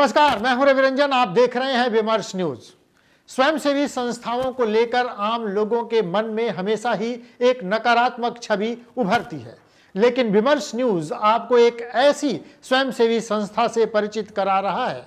नमस्कार, मैं हूं रवि रंजन। आप देख रहे हैं विमर्श न्यूज। स्वयंसेवी संस्थाओं को लेकर आम लोगों के मन में हमेशा ही एक नकारात्मक छवि उभरती है, लेकिन विमर्श न्यूज आपको एक ऐसी स्वयंसेवी संस्था से परिचित करा रहा है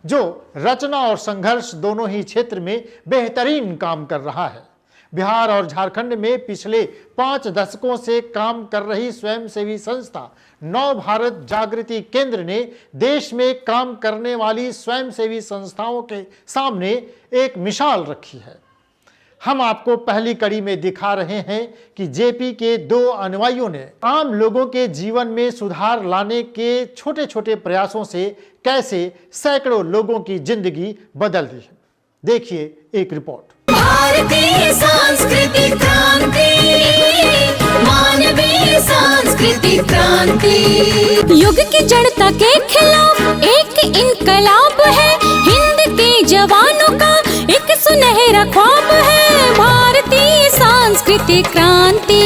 जो रचना और संघर्ष दोनों ही क्षेत्र में बेहतरीन काम कर रहा है। बिहार और झारखंड में पिछले 5 दशकों से काम कर रही स्वयंसेवी संस्था नव भारत जागृति केंद्र ने देश में काम करने वाली स्वयंसेवी संस्थाओं के सामने एक मिसाल रखी है। हम आपको पहली कड़ी में दिखा रहे हैं कि जेपी के 2 अनुयायियों ने आम लोगों के जीवन में सुधार लाने के छोटे छोटे प्रयासों से कैसे सैकड़ों लोगों की जिंदगी बदल दी है। देखिए एक रिपोर्ट। भारतीय सांस्कृतिक क्रांति, मानवीय सांस्कृतिक क्रांति। युग की जड़ता के खिलाफ एक इनकलाब है, हिंद के जवानों का एक सुनहरा ख्वाब है। भारतीय सांस्कृतिक क्रांति,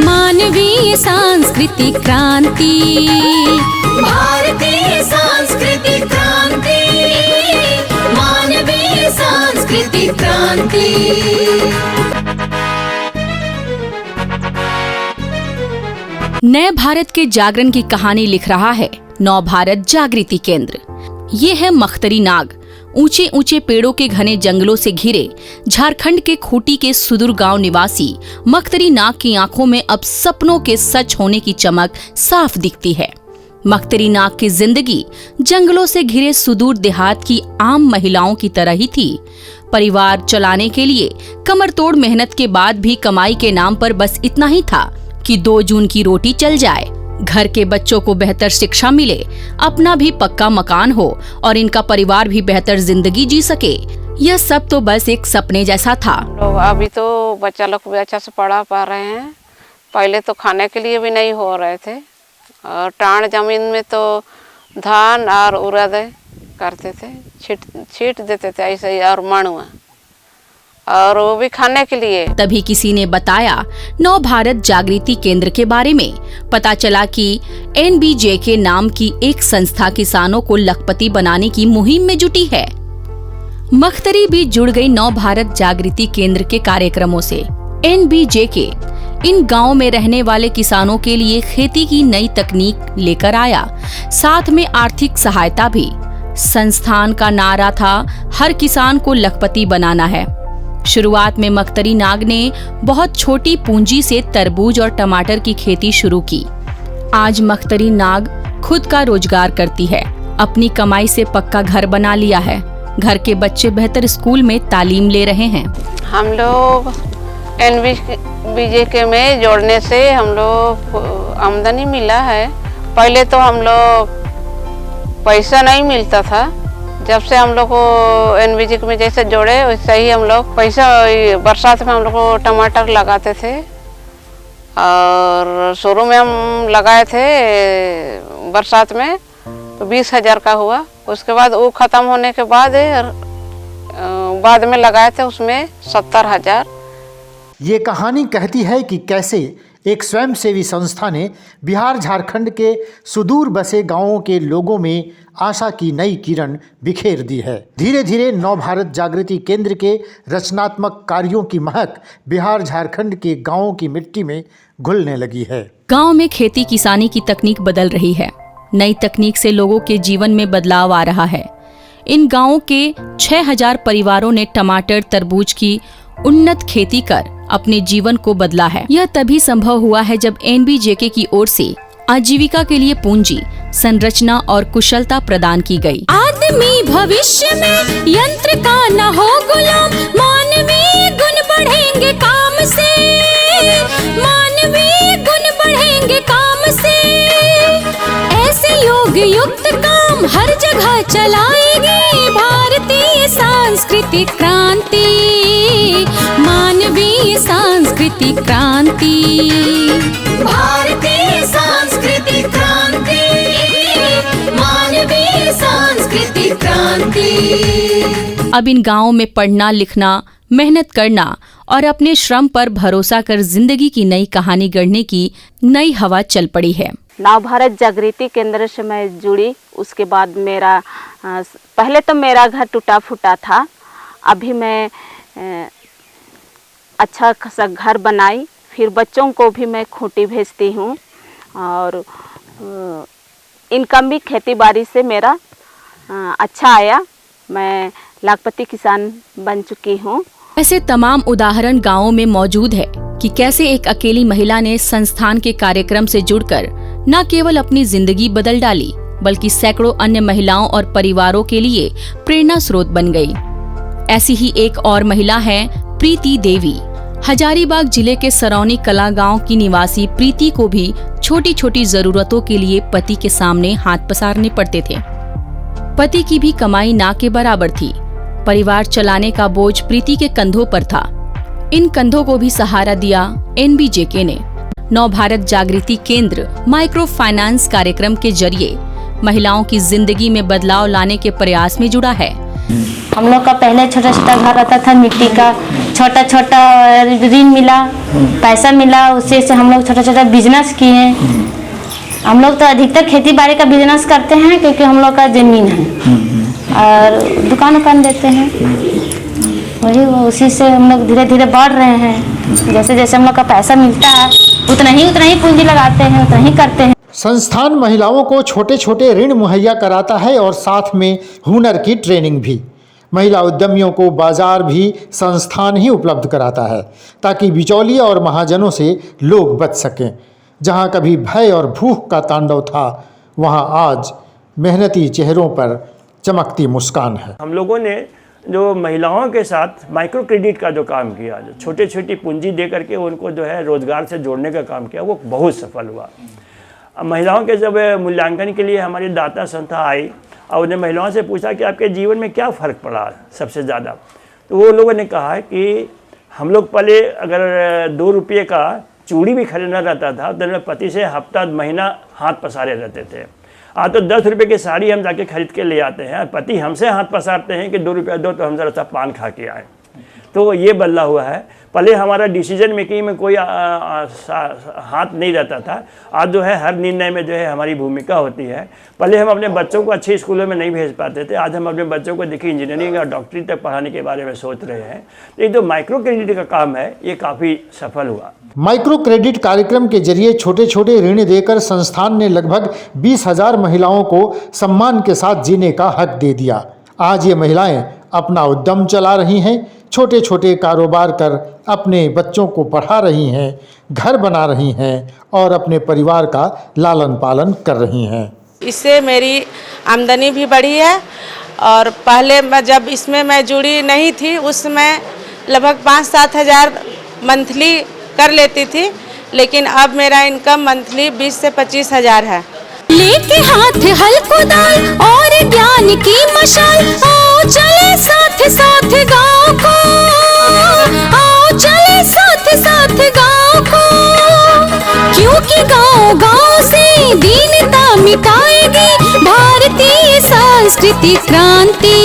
मानवीय सांस्कृतिक क्रांति। भारतीय सांस्कृतिक क्रांति, मानवीय सांस्कृतिक क्रांति। नए भारत के जागरण की कहानी लिख रहा है नव भारत जागृति केंद्र। ये है मख्तरी नाग। ऊंचे ऊंचे पेड़ों के घने जंगलों से घिरे झारखंड के खूंटी के सुदूर गांव निवासी मख्तरी नाग की आंखों में अब सपनों के सच होने की चमक साफ दिखती है। मख्तरी नाग की जिंदगी जंगलों से घिरे सुदूर देहात की आम महिलाओं की तरह ही थी। परिवार चलाने के लिए कमरतोड़ मेहनत के बाद भी कमाई के नाम पर बस इतना ही था कि 2 जून की रोटी चल जाए, घर के बच्चों को बेहतर शिक्षा मिले, अपना भी पक्का मकान हो और इनका परिवार भी बेहतर जिंदगी जी सके। यह सब तो बस एक सपने जैसा था। अभी तो बच्चा लोग भी अच्छा से पढ़ा पा रहे हैं, पहले तो खाने के लिए भी नहीं हो रहे थे। और टाण जमीन में तो धान और उड़द करते थे, छीट देते थे ऐसे ही, और मणुआ, और वो भी खाने के लिए। तभी किसी ने बताया नव भारत जागृति केंद्र के बारे में। पता चला कि NBJK नाम की एक संस्था किसानों को लखपति बनाने की मुहिम में जुटी है। मख्तरी भी जुड़ गई नव भारत जागृति केंद्र के कार्यक्रमों से। NBJK इन गांवों में रहने वाले किसानों के लिए खेती की नई तकनीक लेकर आया, साथ में आर्थिक सहायता भी। संस्थान का नारा था, हर किसान को लखपति बनाना है। शुरुआत में मख्तरी नाग ने बहुत छोटी पूंजी से तरबूज और टमाटर की खेती शुरू की। आज मख्तरी नाग खुद का रोजगार करती है, अपनी कमाई से पक्का घर बना लिया है। घर के बच्चे बेहतर स्कूल में तालीम ले रहे हैं। हम लोग NBJK में जोड़ने से हम लोग आमदनी मिला है। पहले तो हम लोग पैसा नहीं मिलता था। जब से हम लोग को NBJK में जैसे जोड़े वैसे ही हम लोग पैसा, बरसात में हम लोग को टमाटर लगाते थे, और शुरू में हम लगाए थे बरसात में तो 20,000 का हुआ। उसके बाद वो ख़त्म होने के बाद में लगाए थे उसमें 70,000। ये कहानी कहती है कि कैसे एक स्वयंसेवी संस्था ने बिहार झारखंड के सुदूर बसे गांवों के लोगों में आशा की नई किरण बिखेर दी है। धीरे धीरे नव भारत जागृति केंद्र के रचनात्मक कार्यों की महक बिहार झारखंड के गांवों की मिट्टी में घुलने लगी है। गांव में खेती किसानी की तकनीक बदल रही है। नई तकनीक से लोगों के जीवन में बदलाव आ रहा है। इन गांवों के 6,000 परिवारों ने टमाटर तरबूज की उन्नत खेती कर अपने जीवन को बदला है। यह तभी संभव हुआ है जब NBJK की ओर से आजीविका के लिए पूंजी, संरचना और कुशलता प्रदान की गई। आदमी भविष्य में यंत्र का न हो गुलाम, मानवीय गुण बढ़ेंगे काम से, मानवीय गुण बढ़ेंगे काम से। ऐसे योग युक्त काम हर जगह चलाएगी भारतीय सांस्कृतिक क्रांति, मानवीय सांस्कृतिक क्रांति। भारतीय सांस्कृतिक क्रांति, मानवीय सांस्कृतिक क्रांति। अब इन गांवों में पढ़ना लिखना, मेहनत करना और अपने श्रम पर भरोसा कर जिंदगी की नई कहानी गढ़ने की नई हवा चल पड़ी है। नव भारत जागृति केंद्र से मैं जुड़ी। उसके बाद मेरा पहले तो मेरा घर टूटा फूटा था, अभी मैं अच्छा खासा घर बनाई। फिर बच्चों को भी मैं खूंटी भेजती हूँ और इनकम भी खेती बाड़ी से मेरा अच्छा आया। मैं लाखपति किसान बन चुकी हूँ। ऐसे तमाम उदाहरण गाँवों में मौजूद है कि कैसे एक अकेली महिला ने संस्थान के कार्यक्रम से जुड़कर न केवल अपनी जिंदगी बदल डाली, बल्कि सैकड़ों अन्य महिलाओं और परिवारों के लिए प्रेरणा स्रोत बन गई। ऐसी ही एक और महिला है प्रीति देवी। हजारीबाग जिले के सरौनी कला गांव की निवासी प्रीति को भी छोटी छोटी जरूरतों के लिए पति के सामने हाथ पसारने पड़ते थे। पति की भी कमाई ना के बराबर थी। परिवार चलाने का बोझ प्रीति के कंधों पर था। इन कंधों को भी सहारा दिया एनबीजेके ने। नव भारत जागृति केंद्र माइक्रो फाइनेंस कार्यक्रम के जरिए महिलाओं की जिंदगी में बदलाव लाने के प्रयास में जुड़ा है। हम लोग का पहले छोटा छोटा घर रहता था मिट्टी का, छोटा छोटा ऋण मिला, पैसा मिला, उसी से हम लोग छोटा छोटा बिजनेस किए। हम लोग तो अधिकतर खेती बाड़ी का बिजनेस करते हैं क्योंकि हम लोग का जमीन है और दुकान देते हैं, वही उसी से हम लोग धीरे धीरे बढ़ रहे हैं। जैसे जैसे हम लोग का पैसा मिलता है उतना ही पूंजी लगाते हैं, उतना ही करते हैं। संस्थान महिलाओं को छोटे छोटे ऋण मुहैया कराता है और साथ में हुनर की ट्रेनिंग भी। महिला उद्यमियों को बाजार भी संस्थान ही उपलब्ध कराता है ताकि बिचौलिए और महाजनों से लोग बच सकें। जहां कभी भय और भूख का तांडव था, वहां आज मेहनती चेहरों पर चमकती मुस्कान है। हम लोगों ने जो महिलाओं के साथ माइक्रो क्रेडिट का जो काम किया, जो छोटे छोटी पूंजी दे करके उनको जो है रोजगार से जोड़ने का काम किया, वो बहुत सफल हुआ। महिलाओं के जब मूल्यांकन के लिए हमारी दाता संस्था आई और उन्हें महिलाओं से पूछा कि आपके जीवन में क्या फ़र्क पड़ा सबसे ज़्यादा, तो वो लोगों ने कहा कि हम लोग पहले अगर 2 रुपये का चूड़ी भी खरीदना रहता था तो मेरे पति से हफ्ता महीना हाथ पसारे रहते थे। आज तो 10 रुपये की साड़ी हम जाके खरीद के ले आते हैं, पति हमसे हाथ पसारते हैं कि 2 रुपया दो तो हम ज़रा सा पान खा के आए। तो ये बदला हुआ है। पहले हमारा डिसीजन मेकिंग में कोई हाथ नहीं रहता था, आज जो है हर निर्णय में जो है हमारी भूमिका होती है। पहले हम अपने बच्चों को अच्छे स्कूलों में नहीं भेज पाते थे, आज हम अपने बच्चों को देखिए इंजीनियरिंग और डॉक्टरी तक पढ़ाने के बारे में सोच रहे हैं। तो ये जो माइक्रो क्रेडिट का काम है ये काफ़ी सफल हुआ। माइक्रो क्रेडिट कार्यक्रम के जरिए छोटे छोटे ऋण देकर संस्थान ने लगभग 20,000 महिलाओं को सम्मान के साथ जीने का हक दे दिया। आज ये महिलाएं अपना उद्यम चला रही हैं, छोटे छोटे कारोबार कर अपने बच्चों को पढ़ा रही हैं, घर बना रही हैं और अपने परिवार का लालन पालन कर रही हैं। इससे मेरी आमदनी भी बढ़ी है और पहले मैं जब इसमें मैं जुड़ी नहीं थी उस समय लगभग 5-7 हज़ार मंथली कर लेती थी, लेकिन अब मेरा इनकम मंथली 20 से 25 हज़ार है। लेके हाथ हल कुदाल और ज्ञान की मशाल, आओ चले साथ साथ गाँव को, आओ चले साथ साथ गाँव को, क्योंकि गाँव गाँव से दीनता मिटाएगी भारतीय सांस्कृतिक क्रांति,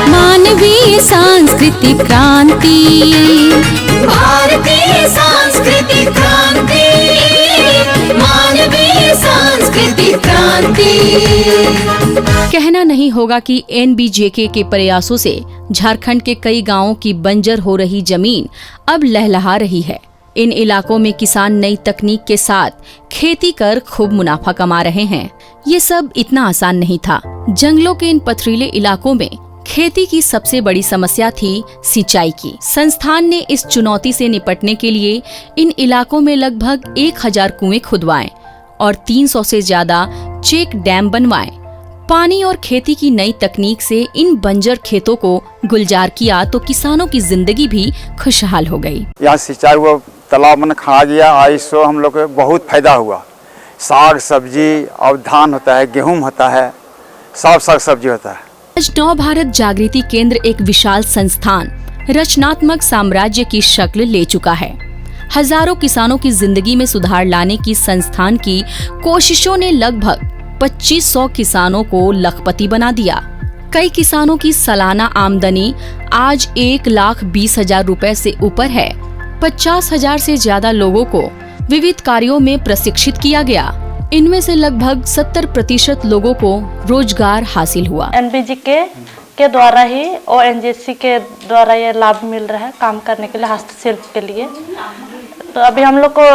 मानवीय सांस्कृतिक क्रांति, भारतीय सांस्कृतिक क्रांति, मानवीय सांस्कृतिक क्रांति। कहना नहीं होगा कि एनबीजेके के प्रयासों से झारखंड के कई गांवों की बंजर हो रही जमीन अब लहलहा रही है। इन इलाकों में किसान नई तकनीक के साथ खेती कर खूब मुनाफा कमा रहे हैं। ये सब इतना आसान नहीं था। जंगलों के इन पथरीले इलाकों में खेती की सबसे बड़ी समस्या थी सिंचाई की। संस्थान ने इस चुनौती से निपटने के लिए इन इलाकों में लगभग 1000 कुएं खुदवाए और 300 से ज्यादा चेक डैम बनवाए। पानी और खेती की नई तकनीक से इन बंजर खेतों को गुलजार किया तो किसानों की जिंदगी भी खुशहाल हो गई। यहाँ सिंचाई हुआ, तालाब में खा गया, इससे हम लोग को बहुत फायदा हुआ। साग सब्जी और धान होता है, गेहूँ होता है, सब साग सब्जी होता है। आज नव भारत जागृति केंद्र एक विशाल संस्थान रचनात्मक साम्राज्य की शक्ल ले चुका है। हजारों किसानों की जिंदगी में सुधार लाने की संस्थान की कोशिशों ने लगभग 2500 किसानों को लखपति बना दिया। कई किसानों की सालाना आमदनी आज 1,20,000 रुपए से ऊपर है। 50,000 से ज्यादा लोगों को विविध कार्यों में प्रशिक्षित किया गया। इनमें से लगभग 70% लोगों को रोजगार हासिल हुआ। एनबीजी के द्वारा ही और एनजीसी के द्वारा ये लाभ मिल रहा है काम करने के लिए, हस्तशिल्प के लिए। तो अभी हम लोग को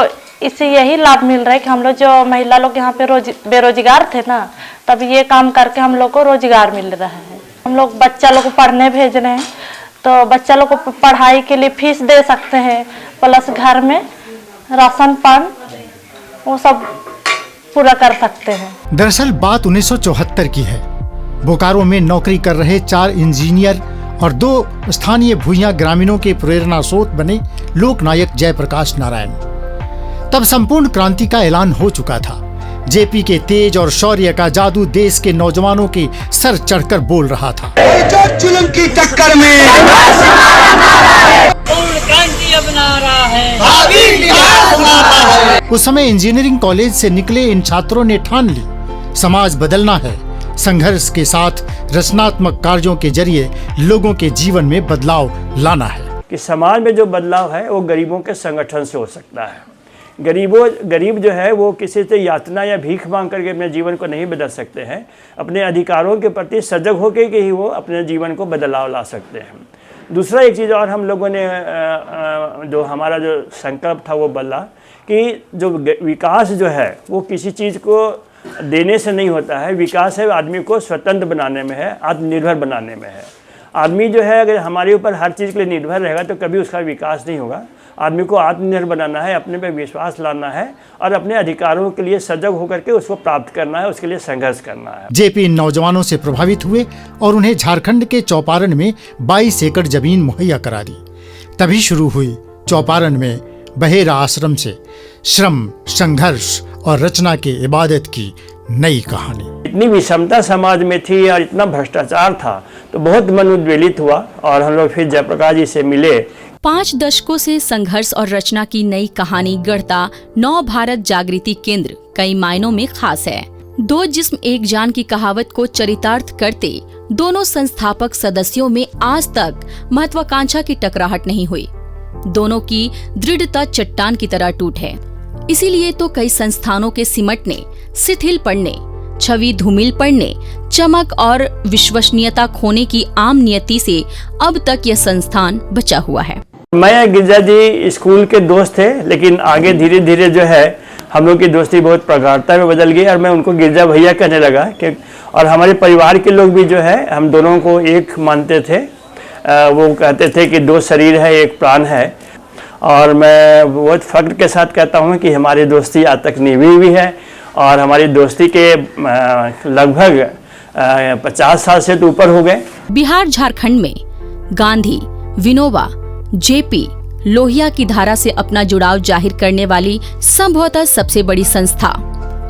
इससे यही लाभ मिल रहा है कि हम लोग जो महिला लोग यहाँ पे बेरोजगार थे ना, तब ये काम करके हम लोग को रोजगार मिल रहा है। हम लोग बच्चा लोग को पढ़ने भेज रहे हैं, तो बच्चा लोग को पढ़ाई के लिए फीस दे सकते हैं, प्लस घर में राशन पान वो सब पूरा कर सकते हैं। दरअसल बात 1974 की है। बोकारो में नौकरी कर रहे 4 इंजीनियर और 2 स्थानीय भूइयां ग्रामीणों के प्रेरणा स्रोत बने लोकनायक जयप्रकाश नारायण। तब संपूर्ण क्रांति का ऐलान हो चुका था। जेपी के तेज और शौर्य का जादू देश के नौजवानों के सर चढ़कर बोल रहा था। जुल्म की टक्कर में क्रांति अपना रहा है। उस समय इंजीनियरिंग कॉलेज से निकले इन छात्रों ने ठान ली, समाज बदलना है। संघर्ष के साथ रचनात्मक कार्यों के जरिए लोगों के जीवन में बदलाव लाना है। कि समाज में जो बदलाव है वो गरीबों के संगठन से हो सकता है। गरीब जो है वो किसी से यातना या भीख मांग करके अपने जीवन को नहीं बदल सकते हैं। अपने अधिकारों के प्रति सजग होकर के ही वो अपने जीवन को बदलाव ला सकते हैं। दूसरा एक चीज़ और हम लोगों ने जो हमारा जो संकल्प था वो बदला कि जो विकास जो है वो किसी चीज़ को देने से नहीं होता है। विकास है आदमी को स्वतंत्र बनाने में है, आत्मनिर्भर बनाने में है। आदमी जो है अगर हमारे ऊपर हर चीज़ के लिए निर्भर रहेगा तो कभी उसका विकास नहीं होगा। आदमी को आत्मनिर्भर बनाना है, अपने पे विश्वास लाना है और अपने अधिकारों के लिए सजग होकर के उसको प्राप्त करना है, उसके लिए संघर्ष करना है। जेपी इन नौजवानों से प्रभावित हुए और उन्हें झारखंड के चौपारण में 22 एकड़ जमीन मुहैया करा दी। तभी शुरू हुई चौपारण में बहेरा आश्रम से श्रम, संघर्ष और रचना के इबादत की नई कहानी। इतनी विषमता समाज में थी और इतना भ्रष्टाचार था तो बहुत मन उद्वेलित हुआ और हम लोग फिर जयप्रकाश जी से मिले। 5 दशकों से संघर्ष और रचना की नई कहानी गढ़ता नव भारत जागृति केंद्र कई मायनों में खास है। 2 जिस्म एक जान की कहावत को चरितार्थ करते दोनों संस्थापक सदस्यों में आज तक महत्वाकांक्षा की टकराहट नहीं हुई। दोनों की दृढ़ता चट्टान की तरह टूट है। इसीलिए तो कई संस्थानों के सिमटने, शिथिल पड़ने, छवि धूमिल पड़ने, चमक और विश्वसनीयता खोने की आम नियति से अब तक यह संस्थान बचा हुआ है। मैं गिरजा जी स्कूल के दोस्त थे, लेकिन आगे धीरे धीरे जो है हम लोग की दोस्ती बहुत प्रगाढ़ता में बदल गई और मैं उनको गिरजा भैया कहने लगा कि और हमारे परिवार के लोग भी जो है हम दोनों को एक मानते थे। वो कहते थे कि 2 शरीर है, 1 प्राण है। और मैं बहुत फख्र के साथ कहता हूँ कि हमारी दोस्ती आज तक निभी हुई है और हमारी दोस्ती के लगभग 50 साल से तो ऊपर हो गए। बिहार झारखंड में गांधी, विनोबा, जेपी, लोहिया की धारा से अपना जुड़ाव जाहिर करने वाली संभवतः सबसे बड़ी संस्था।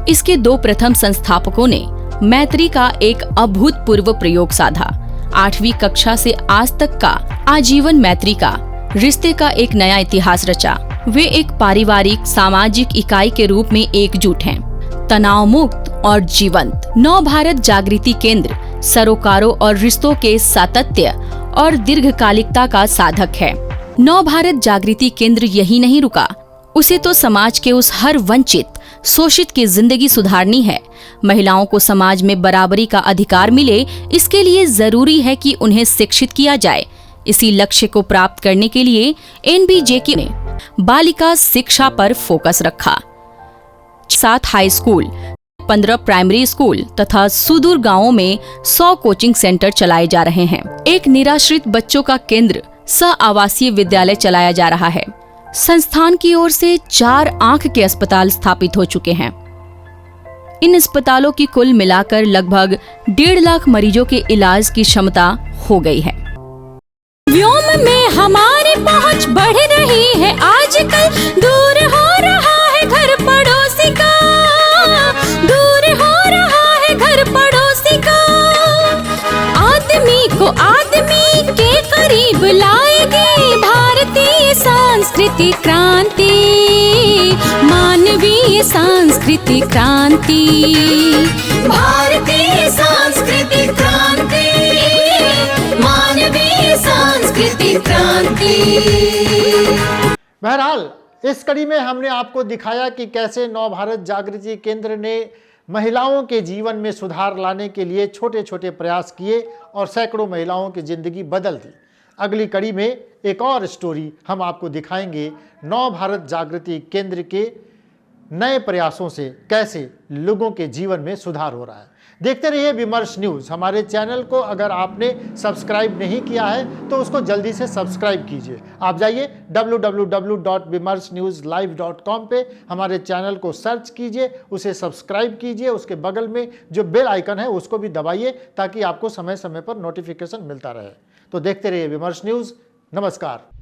इसके 2 प्रथम संस्थापकों ने मैत्री का एक अभूतपूर्व प्रयोग साधा। 8वीं कक्षा से आज तक का आजीवन मैत्री का रिश्ते का एक नया इतिहास रचा। वे एक पारिवारिक सामाजिक इकाई के रूप में एकजुट हैं, तनाव मुक्त और जीवंत। नव भारत जागृति केंद्र सरोकारों और रिश्तों के सातत्य और दीर्घकालिकता का साधक है। नव भारत जागृति केंद्र यही नहीं रुका, उसे तो समाज के उस हर वंचित, शोषित की जिंदगी सुधारनी है। महिलाओं को समाज में बराबरी का अधिकार मिले, इसके लिए जरूरी है कि उन्हें शिक्षित किया जाए। इसी लक्ष्य को प्राप्त करने के लिए एनबीजेके ने बालिका शिक्षा पर फोकस रखा। 7 हाई स्कूल, 15 प्राइमरी स्कूल तथा सुदूर गांवों में 100 कोचिंग सेंटर चलाए जा रहे हैं। एक निराश्रित बच्चों का केंद्र सह आवासीय विद्यालय चलाया जा रहा है। संस्थान की ओर से 4 आंख के अस्पताल स्थापित हो चुके हैं। इन अस्पतालों की कुल मिलाकर लगभग 1.5 लाख मरीजों के इलाज की क्षमता हो गई है। व्योम में हमारी पहुंच बढ़ रही है आजकल, दूर हो रहा है घर पड़ोसी का, दूर हो रहा है घर पड़ोसी का। आदमी को आदमी के करीब लाएगी भारतीय सांस्कृतिक क्रांति, मानवीय सांस्कृतिक क्रांति, भारतीय सांस्कृतिक क्रांति, मानवीय सांस्कृतिक क्रांति। बहरहाल इस कड़ी में हमने आपको दिखाया कि कैसे नव भारत जागृति केंद्र ने महिलाओं के जीवन में सुधार लाने के लिए छोटे छोटे प्रयास किए और सैकड़ों महिलाओं की जिंदगी बदल दी। अगली कड़ी में एक और स्टोरी हम आपको दिखाएंगे नव भारत जागृति केंद्र के नए प्रयासों से कैसे लोगों के जीवन में सुधार हो रहा है। देखते रहिए विमर्श न्यूज़। हमारे चैनल को अगर आपने सब्सक्राइब नहीं किया है तो उसको जल्दी से सब्सक्राइब कीजिए। आप जाइए www.vimarsnewslive.com पे हमारे चैनल को सर्च कीजिए, उसे सब्सक्राइब कीजिए, उसके बगल में जो बेल आइकन है उसको भी दबाइए ताकि आपको समय समय पर नोटिफिकेशन मिलता रहे। तो देखते रहिए विमर्श न्यूज़। नमस्कार।